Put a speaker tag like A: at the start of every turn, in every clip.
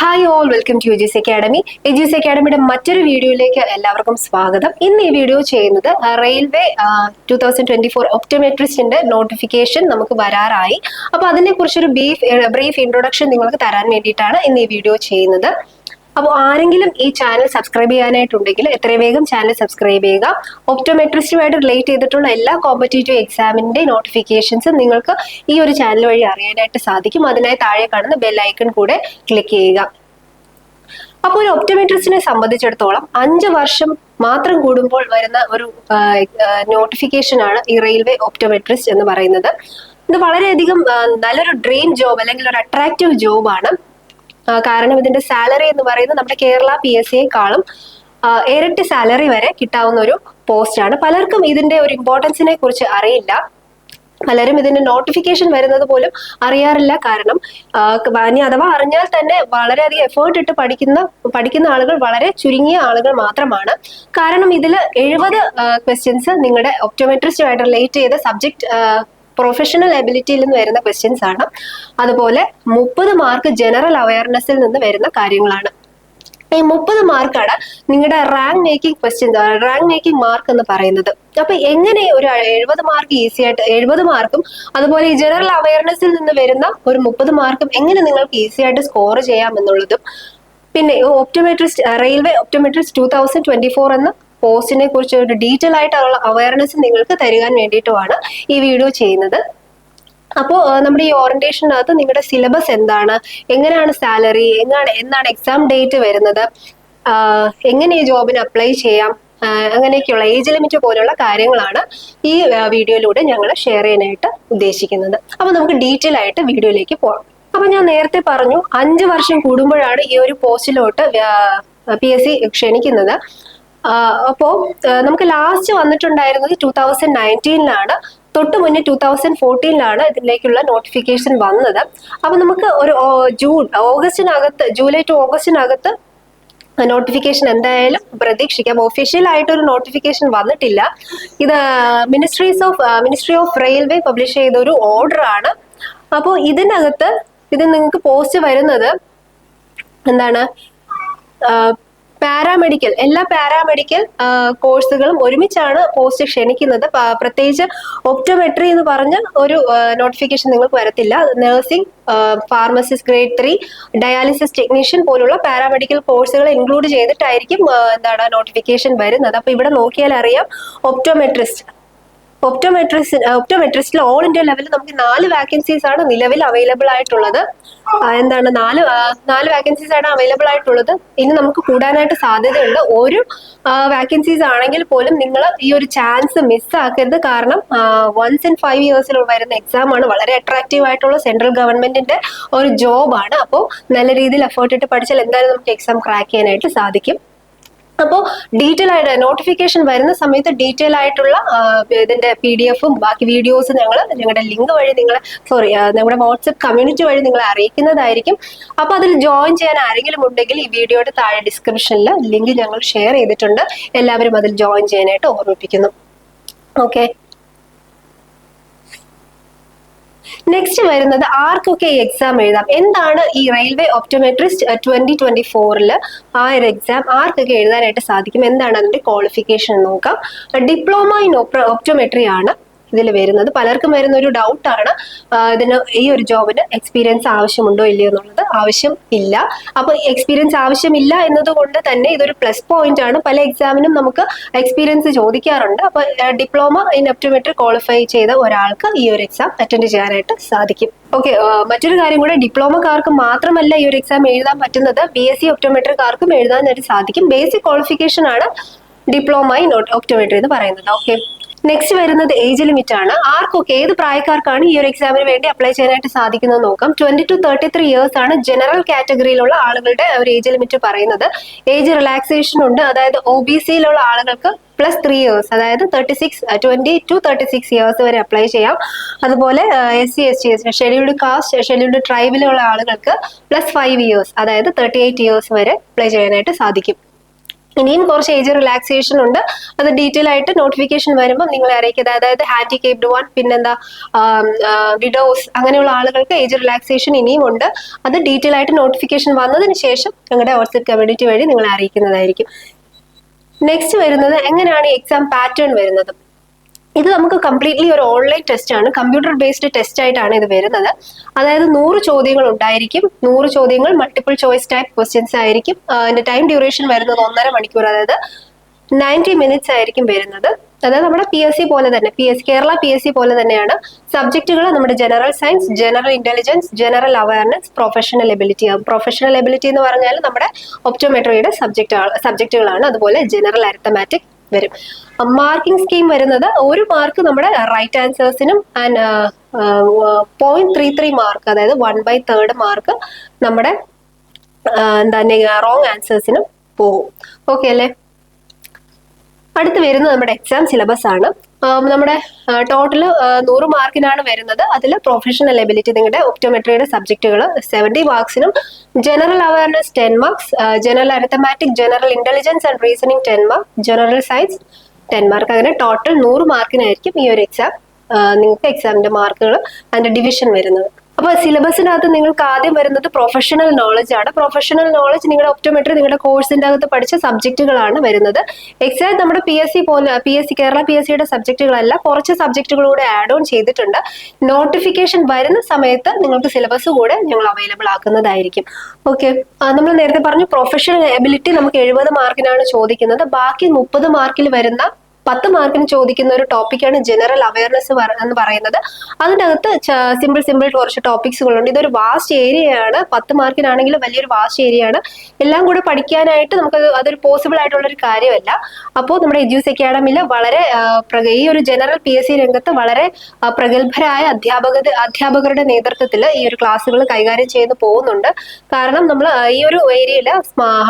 A: Hi all, welcome to Edus Academy. Edus അക്കാഡമിയുടെ മറ്റൊരു വീഡിയോയിലേക്ക് എല്ലാവർക്കും സ്വാഗതം. ഇന്ന് ഈ വീഡിയോ ചെയ്യുന്നത് റെയിൽവേ 2024 ഒപ്റ്റോമെട്രിസ്റ്റിന്റെ നോട്ടിഫിക്കേഷൻ നമുക്ക് വരാറായി. അപ്പൊ അതിനെ കുറിച്ചൊരു ബ്രീഫ് ഇൻട്രൊഡക്ഷൻ നിങ്ങൾക്ക് തരാൻ വേണ്ടിയിട്ടാണ് ഇന്ന് ഈ വീഡിയോ ചെയ്യുന്നത്. അപ്പോൾ ആരെങ്കിലും ഈ ചാനൽ സബ്സ്ക്രൈബ് ചെയ്യാനായിട്ടുണ്ടെങ്കിൽ എത്രയും വേഗം ചാനൽ സബ്സ്ക്രൈബ് ചെയ്യുക. ഒപ്റ്റോമെട്രിസ്റ്റുമായിട്ട് റിലേറ്റ് ചെയ്തിട്ടുള്ള എല്ലാ കോമ്പറ്റേറ്റീവ് എക്സാമിന്റെ നോട്ടിഫിക്കേഷൻസ് നിങ്ങൾക്ക് ഈ ഒരു ചാനൽ വഴി അറിയാനായിട്ട് സാധിക്കും. അതിനായി താഴെ കാണുന്ന ബെൽ ഐക്കൺ കൂടെ ക്ലിക്ക് ചെയ്യുക. അപ്പോൾ ഒരു ഒപ്റ്റോമെട്രിസ്റ്റിനെ സംബന്ധിച്ചിടത്തോളം 5 വർഷം മാത്രം കൂടുമ്പോൾ വരുന്ന ഒരു നോട്ടിഫിക്കേഷൻ ആണ് ഈ റെയിൽവേ ഒപ്റ്റോമെട്രിസ്റ്റ് എന്ന് പറയുന്നത്. ഇത് വളരെയധികം നല്ലൊരു ഡ്രീം ജോബ് അല്ലെങ്കിൽ ഒരു അട്രാക്റ്റീവ് ജോബാണ്. കാരണം ഇതിന്റെ സാലറി എന്ന് പറയുന്നത് നമ്മുടെ കേരള PSCയെക്കാളും ഇരട്ടി സാലറി വരെ കിട്ടാവുന്ന ഒരു പോസ്റ്റാണ്. പലർക്കും ഇതിന്റെ ഒരു ഇമ്പോർട്ടൻസിനെ കുറിച്ച് അറിയില്ല. പലരും ഇതിന്റെ നോട്ടിഫിക്കേഷൻ വരുന്നത് പോലും അറിയാറില്ല. കാരണം അഥവാ അറിഞ്ഞാൽ തന്നെ വളരെയധികം എഫേർട്ട് ഇട്ട് പഠിക്കുന്ന ആളുകൾ വളരെ ചുരുങ്ങിയ ആളുകൾ മാത്രമാണ്. കാരണം ഇതിൽ 70 ക്വസ്റ്റ്യൻസ് നിങ്ങളുടെ ഒപ്റ്റോമെട്രിസ്റ്റുമായിട്ട് റിലേറ്റ് ചെയ്ത സബ്ജക്ട് പ്രൊഫഷണൽ എബിലിറ്റിയിൽ നിന്ന് വരുന്ന ക്വസ്റ്റ്യൻസ് ആണ്. അതുപോലെ 30 മാർക്ക് ജനറൽ അവയർനെസ്സിൽ നിന്ന് വരുന്ന കാര്യങ്ങളാണ്. ഈ 30 മാർക്കാണ് നിങ്ങളുടെ rank making questions, rank making mark എന്ന് പറയുന്നത്. അപ്പൊ എങ്ങനെ ഒരു 70 മാർക്ക് ഈസി ആയിട്ട് 70 മാർക്കും അതുപോലെ ഈ ജനറൽ അവയർനെസ്സിൽ നിന്ന് വരുന്ന ഒരു 30 മാർക്കും എങ്ങനെ നിങ്ങൾക്ക് ഈസി ആയിട്ട് സ്കോർ ചെയ്യാം എന്നുള്ളതും, പിന്നെ ഒപ്റ്റോമെട്രിസ്റ്റ് റെയിൽവേ ഒപ്റ്റോമെട്രിസ്റ്റ് 2024 എന്ന പോസ്റ്റിനെ കുറിച്ച് ഒരു ഡീറ്റെയിൽ ആയിട്ടുള്ള അവയർനെസ് നിങ്ങൾക്ക് തരുവാൻ വേണ്ടിയിട്ടുമാണ് ഈ വീഡിയോ ചെയ്യുന്നത്. അപ്പോൾ നമ്മുടെ ഈ ഓറിയന്റേഷനകത്ത് നിങ്ങളുടെ സിലബസ് എന്താണ്, എങ്ങനെയാണ് സാലറി, എന്നാണ് എക്സാം ഡേറ്റ് വരുന്നത്, എങ്ങനെ ഈ ജോബിന് അപ്ലൈ ചെയ്യാം, അങ്ങനെയൊക്കെയുള്ള ഏജ് ലിമിറ്റ് പോലുള്ള കാര്യങ്ങളാണ് ഈ വീഡിയോയിലൂടെ ഞങ്ങൾ ഷെയർ ചെയ്യാനായിട്ട് ഉദ്ദേശിക്കുന്നത്. അപ്പൊ നമുക്ക് ഡീറ്റെയിൽ ആയിട്ട് വീഡിയോയിലേക്ക് പോകാം. അപ്പൊ ഞാൻ നേരത്തെ പറഞ്ഞു 5 വർഷം കൂടുമ്പോഴാണ് ഈ ഒരു പോസ്റ്റിലോട്ട് PSC ക്ഷണിക്കുന്നത്. അപ്പോ നമുക്ക് ലാസ്റ്റ് വന്നിട്ടുണ്ടായിരുന്നത് 2019 തൊട്ട് മുന്നേ 2014 ഇതിലേക്കുള്ള നോട്ടിഫിക്കേഷൻ വന്നത്. അപ്പൊ നമുക്ക് ഒരു ജൂലൈ ടു ഓഗസ്റ്റിനകത്ത് നോട്ടിഫിക്കേഷൻ എന്തായാലും പ്രതീക്ഷിക്കാം. ഒഫീഷ്യൽ ആയിട്ടൊരു നോട്ടിഫിക്കേഷൻ വന്നിട്ടില്ല. ഇത് മിനിസ്ട്രി ഓഫ് റെയിൽവേ പബ്ലിഷ് ചെയ്ത ഒരു ഓർഡർ ആണ്. അപ്പോൾ ഇതിനകത്ത് നിങ്ങൾക്ക് പോസ്റ്റ് വരുന്നത് എന്താണ്, പാരാമെഡിക്കൽ, എല്ലാ പാരാമെഡിക്കൽ കോഴ്സുകളും ഒരുമിച്ചാണ് പോസ്റ്റ് ക്ഷണിക്കുന്നത്. പ്രത്യേകിച്ച് ഒപ്റ്റോമെട്രി എന്ന് പറഞ്ഞ ഒരു നോട്ടിഫിക്കേഷൻ നിങ്ങൾക്ക് വരത്തില്ല. Nursing, pharmacist grade 3, dialysis technician പോലുള്ള പാരാമെഡിക്കൽ കോഴ്സുകൾ ഇൻക്ലൂഡ് ചെയ്തിട്ടായിരിക്കും നോട്ടിഫിക്കേഷൻ വരുന്നത്. അപ്പൊ ഇവിടെ നോക്കിയാൽ അറിയാം, ഒപ്റ്റോമെട്രിസ്റ്റിൽ ഓൾ ഇന്ത്യ ലെവലിൽ നമുക്ക് 4 വാക്കൻസീസ് ആണ് നിലവിൽ അവൈലബിൾ ആയിട്ടുള്ളത്. 4 വാക്കൻസീസ് ആണ് അവൈലബിൾ ആയിട്ടുള്ളത്. ഇനി നമുക്ക് കൂടാനായിട്ട് സാധ്യതയുണ്ട്. ഒരു വാക്കൻസീസ് ആണെങ്കിൽ പോലും നിങ്ങൾ ഈ ഒരു ചാൻസ് മിസ്സാക്കരുത്. കാരണം once in 5 years വരുന്ന എക്സാം ആണ്. വളരെ അട്രാക്റ്റീവ് ആയിട്ടുള്ള സെൻട്രൽ ഗവൺമെന്റിന്റെ ഒരു ജോബാണ്. അപ്പോൾ നല്ല രീതിയിൽ എഫേർട്ട് ഇട്ട് പഠിച്ചാൽ എന്തായാലും നമുക്ക് എക്സാം ക്രാക്ക് ചെയ്യാനായിട്ട് സാധിക്കും. അപ്പോൾ ഡീറ്റെയിൽ ആയിട്ട് നോട്ടിഫിക്കേഷൻ വരുന്ന സമയത്ത് ഡീറ്റെയിൽ ആയിട്ടുള്ള ഇതിന്റെ PDF-ഉം ബാക്കി വീഡിയോസ് ഞങ്ങളുടെ ലിങ്ക് വഴി നമ്മുടെ വാട്സ്ആപ്പ് കമ്മ്യൂണിറ്റി വഴി നിങ്ങളെ അറിയിക്കുന്നതായിരിക്കും. അപ്പൊ അതിൽ ജോയിൻ ചെയ്യാൻ ആരെങ്കിലും ഉണ്ടെങ്കിൽ ഈ വീഡിയോയുടെ താഴെ ഡിസ്ക്രിപ്ഷനിൽ ലിങ്ക് ഞങ്ങൾ ഷെയർ ചെയ്തിട്ടുണ്ട്. എല്ലാവരും അതിൽ ജോയിൻ ചെയ്യാനായിട്ട് ഓർമ്മിപ്പിക്കുന്നു. ഓക്കെ, നെക്സ്റ്റ് വരുന്നത് ആർക്കൊക്കെ ഈ എക്സാം എഴുതാം, എന്താണ് ഈ റെയിൽവേ ഒപ്റ്റോമെട്രിസ്റ്റ് 2024 ആ ഒരു എക്സാം ആർക്കൊക്കെ എഴുതാനായിട്ട് സാധിക്കും, എന്താണ് അതിന്റെ ക്വാളിഫിക്കേഷൻ നോക്കാം. ഡിപ്ലോമ ഇൻ ഒപ്റ്റോമെട്രി ആണ് ഇതിൽ വരുന്നത്. പലർക്കും വരുന്ന ഒരു ഡൗട്ടാണ്, ഈ ഒരു ജോബിന് എക്സ്പീരിയൻസ് ആവശ്യമുണ്ടോ ഇല്ലയോ എന്നുള്ളത്. ആവശ്യം ഇല്ല. അപ്പൊ എക്സ്പീരിയൻസ് ആവശ്യമില്ല എന്നതുകൊണ്ട് തന്നെ ഇതൊരു പ്ലസ് പോയിന്റ് ആണ്. പല എക്സാമിനും നമുക്ക് എക്സ്പീരിയൻസ് ചോദിക്കാറുണ്ട്. അപ്പൊ ഡിപ്ലോമ ഇൻ ഒപ്റ്റോമെട്രി ക്വാളിഫൈ ചെയ്ത ഒരാൾക്ക് ഈ ഒരു എക്സാം അറ്റൻഡ് ചെയ്യാനായിട്ട് സാധിക്കും. ഓക്കെ, മറ്റൊരു കാര്യം കൂടെ, ഡിപ്ലോമക്കാർക്ക് മാത്രമല്ല ഈ ഒരു എക്സാം എഴുതാൻ പറ്റുന്നത്, BSc ഒപ്റ്റോമെട്രിക്കാർക്കും എഴുതാനായിട്ട് സാധിക്കും. ബേസിക് ക്വാളിഫിക്കേഷൻ ആണ് ഡിപ്ലോമ ഇൻ ഒപ്റ്റോമെട്രി എന്ന് പറയുന്നത്. ഓക്കെ, നെക്സ്റ്റ് വരുന്നത് ഏജ് ലിമിറ്റ് ആണ്. ആർക്കൊക്കെ, ഏത് പ്രായക്കാർക്കാണ് ഈ ഒരു എക്സാമിന് വേണ്ടി അപ്ലൈ ചെയ്യാനായിട്ട് സാധിക്കുന്നത് നോക്കാം. 20 to 33 years ആണ് ജനറൽ കാറ്റഗറിയിലുള്ള ആളുകളുടെ ഒരു ഏജ് ലിമിറ്റ് പറയുന്നത്. ഏജ് റിലാക്സേഷൻ ഉണ്ട്. അതായത് OBCയിലുള്ള ആളുകൾക്ക് +3 years, അതായത് 20 to 36 years വരെ അപ്ലൈ ചെയ്യാം. അതുപോലെ SC ST scheduled caste, scheduled ട്രൈബിലുള്ള ആളുകൾക്ക് +5 years, അതായത് 38 years വരെ അപ്ലൈ ചെയ്യാനായിട്ട് സാധിക്കും. ഇനിയും കുറച്ച് ഏജ് റിലാക്സേഷൻ ഉണ്ട്. അത് ഡീറ്റെയിൽ ആയിട്ട് നോട്ടിഫിക്കേഷൻ വരുമ്പോൾ നിങ്ങളെ അറിയിക്കുക. അതായത് ഹാൻഡിക്കേപ്ഡ് വൺ, പിന്നെന്താ വിഡോസ്, അങ്ങനെയുള്ള ആളുകൾക്ക് ഏജ് റിലാക്സേഷൻ ഇനിയും ഉണ്ട്. അത് ഡീറ്റെയിൽ ആയിട്ട് നോട്ടിഫിക്കേഷൻ വന്നതിന് ശേഷം ഞങ്ങളുടെ വാട്സ്ആപ്പ് കമ്മ്യൂണിറ്റി വഴി നിങ്ങളെ അറിയിക്കുന്നതായിരിക്കും. നെക്സ്റ്റ് വരുന്നത് എങ്ങനെയാണ് എക്സാം പാറ്റേൺ വരുന്നത്. ഇത് നമുക്ക് കംപ്ലീറ്റ്ലി ഒരു ഓൺലൈൻ ടെസ്റ്റ് ആണ്, കമ്പ്യൂട്ടർ ബേസ്ഡ് ടെസ്റ്റ് ആയിട്ടാണ് ഇത് വരുന്നത്. അതായത് 100 ചോദ്യങ്ങൾ ഉണ്ടായിരിക്കും. 100 ചോദ്യങ്ങൾ മൾട്ടിപ്പിൾ ചോയ്സ് ടൈപ്പ് ക്വസ്റ്റ്യൻസ് ആയിരിക്കും. അതിന്റെ ടൈം ഡ്യൂറേഷൻ വരുന്നത് 1.5 മണിക്കൂർ, അതായത് 90 മിനിറ്റ്സ് ആയിരിക്കും വരുന്നത്. അതായത് നമ്മുടെ PSC പോലെ തന്നെ, കേരള PSC പോലെ തന്നെയാണ്. സബ്ജക്റ്റുകൾ നമ്മുടെ general science, general intelligence, general awareness, professional ability ആകും. പ്രൊഫഷണൽ എബിലിറ്റി എന്ന് പറഞ്ഞാൽ നമ്മുടെ ഒപ്റ്റോമെട്രിയുടെ സബ്ജക്റ്റുകളാണ്. അതുപോലെ ജനറൽ അരിത്തമാറ്റിക് വരും. മാർക്കിംഗ് സ്കീം വരുന്നത് 1 മാർക്ക് നമ്മുടെ റൈറ്റ് ആൻസേഴ്സിനും ആൻഡ് 0.33 മാർക്ക്, അതായത് 1/3 മാർക്ക് നമ്മുടെ റോങ് ആൻസേഴ്സിനും പോകും. ഓക്കെ അല്ലേ? അടുത്ത് വരുന്നത് നമ്മുടെ എക്സാം സിലബസ് ആണ്. നമ്മുടെ ടോട്ടൽ 100 മാർക്കിനാണ് വരുന്നത്. അതിൽ പ്രൊഫഷണൽ എബിലിറ്റി, നിങ്ങളുടെ ഒപ്റ്റോമെട്രിയുടെ സബ്ജക്റ്റുകൾ 70 മാർക്സിനും, general awareness 10 marks, general arithmetic, general intelligence and reasoning 10 mark, general science 10 mark. അങ്ങനെ ടോട്ടൽ 100 മാർക്കിനായിരിക്കും ഈ ഒരു എക്സാം നിങ്ങൾക്ക് എക്സാമിന്റെ മാർക്കുകൾ അതിന്റെ ഡിവിഷൻ വരുന്നത്. അപ്പൊ സിലബസിനകത്ത് നിങ്ങൾക്ക് ആദ്യം വരുന്നത് പ്രൊഫഷണൽ നോളജ് ആണ്. പ്രൊഫഷണൽ നോളജ് നിങ്ങളുടെ ഒപ്റ്റോമെട്രി നിങ്ങളുടെ കോഴ്സിന്റെ അകത്ത് പഠിച്ച സബ്ജക്റ്റുകളാണ് വരുന്നത്. എക്സാം നമ്മുടെ കേരള PSCയുടെ സബ്ജക്റ്റുകളല്ല, കുറച്ച് സബ്ജക്റ്റുകളൂടെ ആഡ് ഓൺ ചെയ്തിട്ടുണ്ട്. നോട്ടിഫിക്കേഷൻ വരുന്ന സമയത്ത് നിങ്ങൾക്ക് സിലബസ് കൂടെ ഞങ്ങൾ അവൈലബിൾ ആക്കുന്നതായിരിക്കും. ഓക്കെ, നമ്മൾ നേരത്തെ പറഞ്ഞു പ്രൊഫഷണൽ എബിലിറ്റി നമുക്ക് 70 മാർക്കിനാണ് ചോദിക്കുന്നത്. ബാക്കി 30 മാർക്കിൽ വരുന്ന 10 മാർക്കിന് ചോദിക്കുന്ന ഒരു ടോപ്പിക്കാണ് ജനറൽ അവയർനെസ് എന്ന് പറയുന്നത്. അതിൻ്റെ അകത്ത് സിമ്പിൾ കുറച്ച് ടോപ്പിക്സുകളുണ്ട്. ഇതൊരു വാസ്റ്റ് ഏരിയയാണ്. 10 മാർക്കിനാണെങ്കിലും വലിയൊരു വാസ്റ്റ് ഏരിയയാണ്. എല്ലാം കൂടെ പഠിക്കാനായിട്ട് അതൊരു പോസിബിൾ ആയിട്ടുള്ള ഒരു കാര്യമല്ല. അപ്പോൾ നമ്മുടെ എജ്യൂസ് അക്കാഡമിയിൽ വളരെ ഈ ഒരു ജനറൽ PSC രംഗത്ത് വളരെ പ്രഗത്ഭരായ അധ്യാപകരുടെ നേതൃത്വത്തിൽ ഈ ഒരു ക്ലാസ്സുകൾ കൈകാര്യം ചെയ്ത് പോകുന്നുണ്ട്. കാരണം നമ്മൾ ഈ ഒരു ഏരിയയിൽ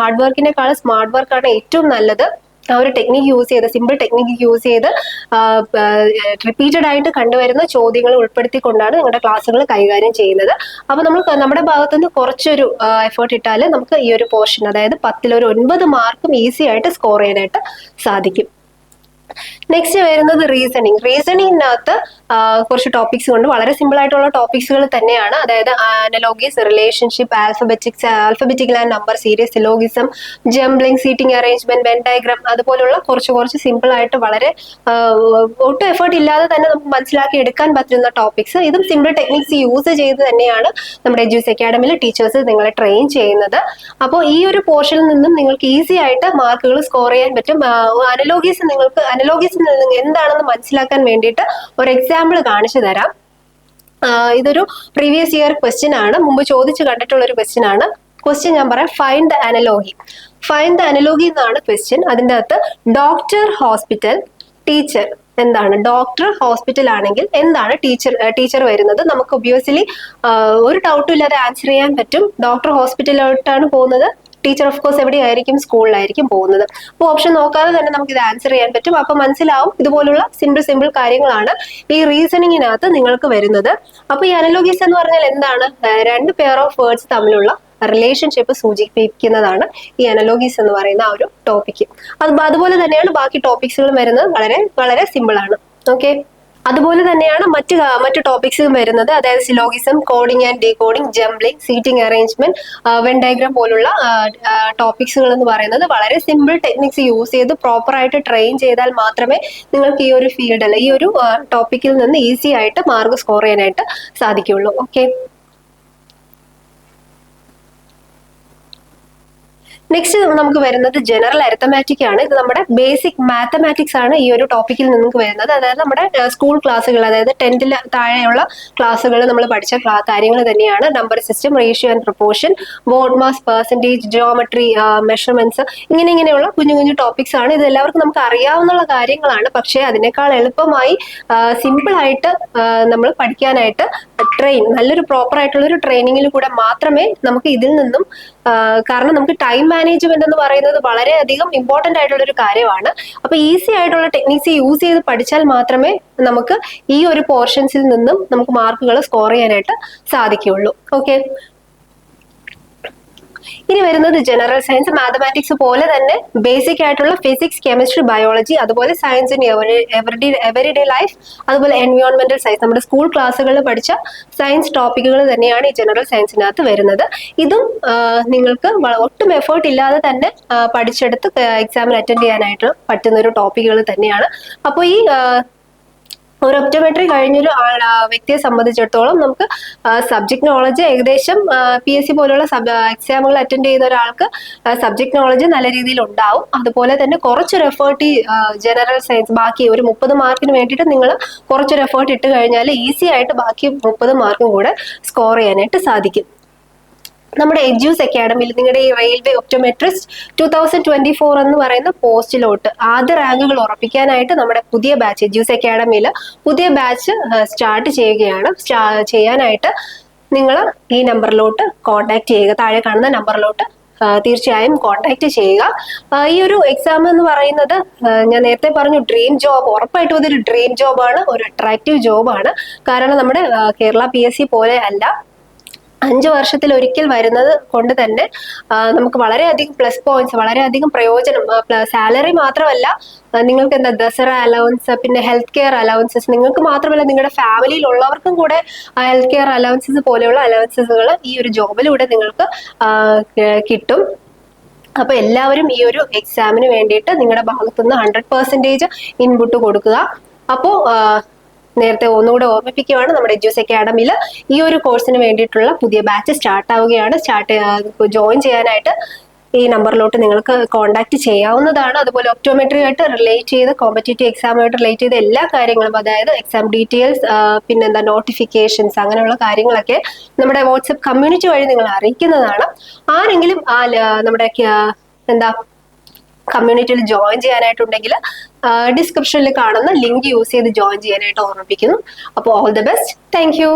A: ഹാർഡ് വർക്കിനേക്കാൾ സ്മാർട്ട് വർക്കാണ് ഏറ്റവും നല്ലത്. ആ ഒരു ടെക്നിക്ക് യൂസ് ചെയ്ത്, സിമ്പിൾ ടെക്നിക്ക് യൂസ് ചെയ്ത് റിപ്പീറ്റഡ് ആയിട്ട് കണ്ടുവരുന്ന ചോദ്യങ്ങൾ ഉൾപ്പെടുത്തിക്കൊണ്ടാണ് നിങ്ങളുടെ ക്ലാസ്സുകൾ കൈകാര്യം ചെയ്യുന്നത്. അപ്പൊ നമ്മൾ നമ്മുടെ ഭാഗത്തുനിന്ന് കുറച്ചൊരു എഫേർട്ട് ഇട്ടാൽ നമുക്ക് ഈ ഒരു പോർഷൻ, അതായത് 10ൽ ഒരു 9 മാർക്കും ഈസി ആയിട്ട് സ്കോർ ചെയ്യാനായിട്ട് സാധിക്കും. നെക്സ്റ്റ് വരുന്നത് റീസണിങ്ങിനകത്ത് കുറച്ച് ടോപ്പിക്സ് കൊണ്ട് വളരെ സിമ്പിൾ ആയിട്ടുള്ള ടോപ്പിക്സുകൾ തന്നെയാണ്. അതായത് analogies, relationship, alphabetical and number series, syllogism, jumbling, seating arrangement, Venn diagram, അതുപോലുള്ള കുറച്ച് സിമ്പിൾ ആയിട്ട് വളരെ ഒട്ടും എഫേർട്ട് ഇല്ലാതെ തന്നെ നമുക്ക് മനസ്സിലാക്കി എടുക്കാൻ പറ്റുന്ന ടോപ്പിക്സ്. ഇതും സിമ്പിൾ ടെക്നിക്സ് യൂസ് ചെയ്ത് തന്നെയാണ് നമ്മുടെ എജ്യൂസ് അക്കാഡമിയിൽ ടീച്ചേഴ്സ് നിങ്ങളെ ട്രെയിൻ ചെയ്യുന്നത്. അപ്പോൾ ഈ ഒരു പോർഷനിൽ നിന്നും നിങ്ങൾക്ക് ഈസി ആയിട്ട് മാർക്കുകൾ സ്കോർ ചെയ്യാൻ പറ്റും. അനലോഗീസിൽ നിന്ന് എന്താണെന്ന് മനസ്സിലാക്കാൻ വേണ്ടിയിട്ട് ഒരു എക്സാമ്പിൾ കാണിച്ചു തരാം. ഇതൊരു പ്രീവിയസ് ഇയർ ക്വസ്റ്റ്യൻ ആണ്, മുമ്പ് ചോദിച്ചു കണ്ടിട്ടുള്ള ഒരു ക്വസ്റ്റ്യൻ ആണ്. ക്വസ്റ്റ്യൻ ഞാൻ പറയാം. ഫൈൻഡ് ദ അനലോഗി എന്നാണ് ക്വസ്റ്റ്യൻ. അതിൻ്റെ അകത്ത് ഡോക്ടർ, ഹോസ്പിറ്റൽ, ടീച്ചർ എന്താണ്? ഡോക്ടർ, ഹോസ്പിറ്റൽ ആണെങ്കിൽ എന്താണ് ടീച്ചർ വരുന്നത്? നമുക്ക് ഒബ്വിയസ്ലി ഒരു ഡൗട്ടും ഇല്ലാതെ ആൻസർ ചെയ്യാൻ പറ്റും. ഡോക്ടർ ഹോസ്പിറ്റലിലോട്ടാണ് പോകുന്നത്, ടീച്ചർ ഓഫ് കോഴ്സ് എവിടെയായിരിക്കും? സ്കൂളിലായിരിക്കും പോകുന്നത്. അപ്പോൾ ഓപ്ഷൻ നോക്കാതെ തന്നെ നമുക്ക് ഇത് ആൻസർ ചെയ്യാൻ പറ്റും. അപ്പൊ മനസ്സിലാവും ഇതുപോലുള്ള സിമ്പിൾ കാര്യങ്ങളാണ് ഈ റീസണിങ്ങിനകത്ത് നിങ്ങൾക്ക് വരുന്നത്. അപ്പൊ ഈ അനലോഗീസ് എന്ന് പറഞ്ഞാൽ എന്താണ്? 2 പെയർ ഓഫ് വേർഡ്സ് തമ്മിലുള്ള റിലേഷൻഷിപ്പ് സൂചിപ്പിക്കുന്നതാണ് ഈ അനലോഗീസ് എന്ന് പറയുന്ന ആ ഒരു ടോപ്പിക്ക്. അതുപോലെ തന്നെയാണ് ബാക്കി ടോപ്പിക്സുകൾ വരുന്നത്. വളരെ സിമ്പിൾ ആണ്. ഓക്കെ, അതുപോലെ തന്നെയാണ് മറ്റു ടോപ്പിക്സ് വരുന്നത്. അതായത് syllogism, coding and decoding, jumbling, seating arrangement, Venn diagram പോലുള്ള ടോപ്പിക്സുകൾ എന്ന് പറയുന്നത് വളരെ സിമ്പിൾ ടെക്നിക്സ് യൂസ് ചെയ്ത് പ്രോപ്പർ ആയിട്ട് ട്രെയിൻ ചെയ്താൽ മാത്രമേ നിങ്ങൾക്ക് ഈ ഒരു ഫീൽഡിൽ, ഈ ഒരു ടോപ്പിക്കിൽ നിന്ന് ഈസി ആയിട്ട് മാർക്ക് സ്കോർ ചെയ്യാനായിട്ട് സാധിക്കുള്ളൂ. ഓക്കെ, നെക്സ്റ്റ് നമുക്ക് വരുന്നത് ജനറൽ അരിത്തമാറ്റിക് ആണ്. ഇത് നമ്മുടെ ബേസിക് മാത്തമാറ്റിക്സ് ആണ് ഈ ഒരു ടോപ്പിക്കിൽ നിങ്ങൾക്ക് വരുന്നത്. അതായത് നമ്മുടെ സ്കൂൾ ക്ലാസ്സുകൾ, അതായത് 10ൽ താഴെയുള്ള ക്ലാസ്സുകൾ നമ്മൾ പഠിച്ച കാര്യങ്ങൾ തന്നെയാണ്. Number system, ratio and proportion, word mass, percentage, geometry, measurements, ഇങ്ങനെയുള്ള കുഞ്ഞു ടോപ്പിക്സ് ആണ്. ഇത് എല്ലാവർക്കും നമുക്ക് അറിയാവുന്ന കാര്യങ്ങളാണ്. പക്ഷേ അതിനേക്കാൾ എളുപ്പമായി സിമ്പിൾ ആയിട്ട് നമ്മൾ പഠിക്കാനായിട്ട് നല്ലൊരു പ്രോപ്പർ ആയിട്ടുള്ള ഒരു ട്രെയിനിങ്ങിൽ കൂടെ മാത്രമേ നമുക്ക് ഇതിൽ നിന്നും, കാരണം നമുക്ക് ടൈം മാനേജ്മെന്റ് എന്ന് പറയുന്നത് വളരെയധികം ഇമ്പോർട്ടന്റ് ആയിട്ടുള്ള ഒരു കാര്യമാണ്. അപ്പൊ ഈസി ആയിട്ടുള്ള ടെക്നിക്സ് യൂസ് ചെയ്ത് പഠിച്ചാൽ മാത്രമേ നമുക്ക് ഈ ഒരു പോർഷൻസിൽ നിന്നും നമുക്ക് മാർക്കുകൾ സ്കോർ ചെയ്യാനായിട്ട് സാധിക്കുകയുള്ളൂ. ഓക്കെ, ഇനി വരുന്നത് ജനറൽ സയൻസ്, മാത്തമാറ്റിക്സ് പോലെ തന്നെ ബേസിക് ആയിട്ടുള്ള ഫിസിക്സ്, കെമിസ്ട്രി, ബയോളജി, അതുപോലെ സയൻസ് ഇൻ എവറിഡേ ലൈഫ്, അതുപോലെ എൻവയോൺമെന്റൽ സയൻസ്, നമ്മുടെ സ്കൂൾ ക്ലാസ്സുകളിൽ പഠിച്ച സയൻസ് ടോപ്പിക്കുകൾ തന്നെയാണ് ഈ ജനറൽ സയൻസിനകത്ത് വരുന്നത്. ഇതും നിങ്ങൾക്ക് ഒട്ടും എഫേർട്ട് ഇല്ലാതെ തന്നെ പഠിച്ചെടുത്ത് എക്സാമിന് അറ്റൻഡ് ചെയ്യാനായിട്ട് പറ്റുന്ന ഒരു ടോപ്പിക്കുകൾ തന്നെയാണ്. അപ്പോൾ ഈ ഒരു ഒപ്റ്റോമെട്രി കഴിഞ്ഞൊരു വ്യക്തിയെ സംബന്ധിച്ചിടത്തോളം നമുക്ക് സബ്ജക്ട് നോളജ് ഏകദേശം PSC പോലുള്ള എക്സാമുകൾ അറ്റൻഡ് ചെയ്യുന്ന ഒരാൾക്ക് സബ്ജക്ട് നോളജ് നല്ല രീതിയിൽ ഉണ്ടാവും. അതുപോലെ തന്നെ കുറച്ചൊരു എഫേർട്ട് ഈ ജനറൽ സയൻസ് ബാക്കി ഒരു 30 മാർക്കിന് വേണ്ടിയിട്ട് നിങ്ങൾ കുറച്ചൊരു എഫേർട്ട് ഇട്ട് കഴിഞ്ഞാൽ ഈസി ആയിട്ട് ബാക്കി 30 മാർക്കും കൂടെ സ്കോർ ചെയ്യാനായിട്ട് സാധിക്കും. നമ്മുടെ എജ്യൂസ് അക്കാഡമിയിൽ നിങ്ങളുടെ ഈ റെയിൽവേ ഒപ്റ്റോമെട്രിസ്റ്റ് 2024 എന്ന് പറയുന്ന പോസ്റ്റിലോട്ട് ആദ്യ റാങ്കുകൾ ഉറപ്പിക്കാനായിട്ട് നമ്മുടെ പുതിയ ബാച്ച് എജ്യൂസ് അക്കാഡമിയിൽ പുതിയ ബാച്ച് സ്റ്റാർട്ട് ചെയ്യുകയാണ്. ചെയ്യാനായിട്ട് നിങ്ങൾ ഈ നമ്പറിലോട്ട് കോൺടാക്ട് ചെയ്യുക. താഴെ കാണുന്ന നമ്പറിലോട്ട് തീർച്ചയായും കോൺടാക്ട് ചെയ്യുക. ഈ ഒരു എക്സാം എന്ന് പറയുന്നത് ഞാൻ നേരത്തെ പറഞ്ഞു ഡ്രീം ജോബ്, ഉറപ്പായിട്ടും ഇതൊരു ഡ്രീം ജോബാണ്, ഒരു അട്രാക്റ്റീവ് ജോബാണ്. കാരണം നമ്മുടെ കേരള PSC പോലെ അല്ല, 5 വർഷത്തിൽ ഒരിക്കൽ വരുന്നത് കൊണ്ട് തന്നെ നമുക്ക് വളരെയധികം പ്ലസ് പോയിന്റ്സ്, വളരെയധികം പ്രയോജനം. സാലറി മാത്രമല്ല, നിങ്ങൾക്ക് എന്താ ദസറ അലവൻസ്, പിന്നെ ഹെൽത്ത് കെയർ അലവൻസസ്, നിങ്ങൾക്ക് മാത്രമല്ല നിങ്ങളുടെ ഫാമിലിയിലുള്ളവർക്കും കൂടെ ഹെൽത്ത് കെയർ അലവൻസസ് പോലെയുള്ള അലവൻസസുകൾ ഈ ഒരു ജോബിലൂടെ നിങ്ങൾക്ക് കിട്ടും. അപ്പൊ എല്ലാവരും ഈ ഒരു എക്സാമിന് വേണ്ടിയിട്ട് നിങ്ങളുടെ ഭാഗത്തുനിന്ന് 100% ഇൻപുട്ട് കൊടുക്കുക. അപ്പോൾ നേരത്തെ ഒന്നുകൂടെ ഓർമ്മിപ്പിക്കുകയാണ്, നമ്മുടെ എജ്യൂസ് അക്കാഡമിയിൽ ഈ ഒരു കോഴ്സിന് വേണ്ടിയിട്ടുള്ള പുതിയ ബാച്ച് സ്റ്റാർട്ട് ആവുകയാണ്. ജോയിൻ ചെയ്യാനായിട്ട് ഈ നമ്പറിലോട്ട് നിങ്ങൾക്ക് കോൺടാക്ട് ചെയ്യാവുന്നതാണ്. അതുപോലെ ഒപ്റ്റോമെട്രിയായിട്ട് റിലേറ്റ് ചെയ്ത് കോമ്പറ്റേറ്റീവ് എക്സാമുമായിട്ട് റിലേറ്റ് ചെയ്ത എല്ലാ കാര്യങ്ങളും, അതായത് എക്സാം ഡീറ്റെയിൽസ്, പിന്നെന്താ നോട്ടിഫിക്കേഷൻസ്, അങ്ങനെയുള്ള കാര്യങ്ങളൊക്കെ നമ്മുടെ വാട്സപ്പ് കമ്മ്യൂണിറ്റി വഴി നിങ്ങൾ അറിയിക്കുന്നതാണ്. ആരെങ്കിലും നമ്മുടെ കമ്മ്യൂണിറ്റിയിൽ ജോയിൻ ചെയ്യാനായിട്ടുണ്ടെങ്കിൽ ഡിസ്ക്രിപ്ഷനിൽ കാണുന്ന ലിങ്ക് യൂസ് ചെയ്ത് ജോയിൻ ചെയ്യാനായിട്ട് ഓർമ്മിപ്പിക്കുന്നു. അപ്പോൾ all the best. Thank you.